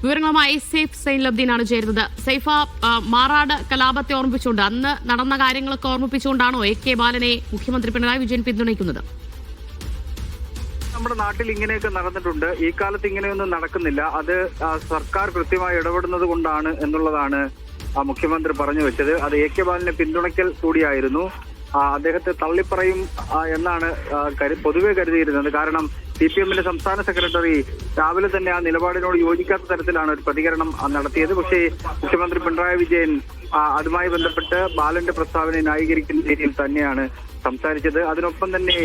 വിവരങ്ങളുമായി സൈഫ് സൈൻലബ്ദീനാണ് ചേരുന്നത്. സൈഫ, മാറാട് കലാപത്തെ ഓർമ്മിപ്പിച്ചുകൊണ്ട് അന്ന് നടന്ന കാര്യങ്ങളൊക്കെ ഓർമ്മിപ്പിച്ചുകൊണ്ടാണോ AK ബാലനെ മുഖ്യമന്ത്രി പിണറായി വിജയൻ പിന്തുണയ്ക്കുന്നത്? നമ്മുടെ നാട്ടിൽ ഇങ്ങനെയൊക്കെ നടന്നിട്ടുണ്ട്. ഈ കാലത്ത് ഇങ്ങനെയൊന്നും നടക്കുന്നില്ല. അത് സർക്കാർ കൃത്യമായി ഇടപെടുന്നത് കൊണ്ടാണ് എന്നുള്ളതാണ് മുഖ്യമന്ത്രി പറഞ്ഞു വെച്ചത്. അത് AK ബാലനെ പിന്തുണയ്ക്കൽ കൂടിയായിരുന്നു. അദ്ദേഹത്തെ തള്ളിപ്പറയും എന്നാണ് പൊതുവെ കരുതിയിരുന്നത്. കാരണം CPM-ന്റെ സംസ്ഥാന സെക്രട്ടറി രാവിലെ തന്നെ ആ നിലപാടിനോട് യോജിക്കാത്ത തരത്തിലാണ് ഒരു പ്രതികരണം നടത്തിയത്. പക്ഷേ മുഖ്യമന്ത്രി പിണറായി വിജയൻ അതുമായി ബന്ധപ്പെട്ട് ബാലന്റെ പ്രസ്താവനയെ ന്യായീകരിക്കുന്ന രീതിയിൽ തന്നെയാണ് സംസാരിച്ചത്. അതിനൊപ്പം തന്നെ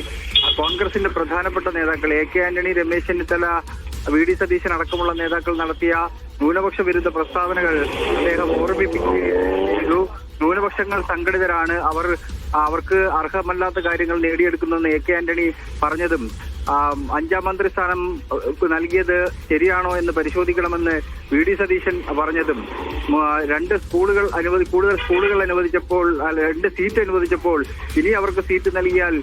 കോൺഗ്രസിന്റെ പ്രധാനപ്പെട്ട നേതാക്കൾ AK ആന്റണി, രമേശ് ചെന്നിത്തല, VD സതീശൻ അടക്കമുള്ള നേതാക്കൾ നടത്തിയ ന്യൂനപക്ഷ വിരുദ്ധ പ്രസ്താവനകൾ അദ്ദേഹം ഓർമ്മിപ്പിക്കുകയും ന്യൂനപക്ഷങ്ങൾ സംഘടിതരാണ്, അവർക്ക് അർഹമല്ലാത്ത കാര്യങ്ങൾ നേടിയെടുക്കുന്നെന്ന് AK ആന്റണി പറഞ്ഞതും 5ാം മന്ത്രിസ്ഥാനം നൽകിയത് ശരിയാണോ എന്ന് പരിശോധിക്കണമെന്ന് VD സതീശൻ പറഞ്ഞതും 2 കൂടുതൽ സ്കൂളുകൾ അനുവദിച്ചപ്പോൾ 2 സീറ്റ് അനുവദിച്ചപ്പോൾ ഇനി അവർക്ക് സീറ്റ് നൽകിയാൽ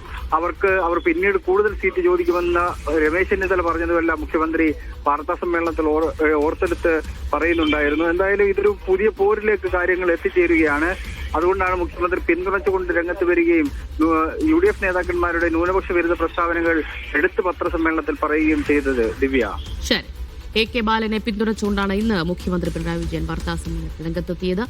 അവർ പിന്നീട് കൂടുതൽ സീറ്റ് ചോദിക്കുമെന്ന് രമേശ് ചെന്നിത്തല പറഞ്ഞതുമെല്ലാം മുഖ്യമന്ത്രി വാർത്താ സമ്മേളനത്തിൽ ഓർത്തെടുത്ത് പറയുന്നുണ്ടായിരുന്നു. എന്തായാലും ഇതൊരു പുതിയ പോരിലേക്ക് കാര്യങ്ങൾ എത്തിച്ചേരുകയാണ്. അതുകൊണ്ടാണ് മുഖ്യമന്ത്രി പിന്തുണച്ചുകൊണ്ട് രംഗത്ത് വരികയും UDF നേതാക്കന്മാരുടെ ന്യൂനപക്ഷ വിരുദ്ധ പ്രസ്താവനകൾ എടുത്ത് പത്രസമ്മേളനത്തിൽ പറയുകയും ചെയ്തത്. ദിവ്യ, ശരി. AK ബാലനെ പിന്തുണച്ചുകൊണ്ടാണ് ഇന്ന് മുഖ്യമന്ത്രി പിണറായി വിജയൻ വാർത്താ സമ്മേളനത്തിൽ രംഗത്തെത്തിയത്.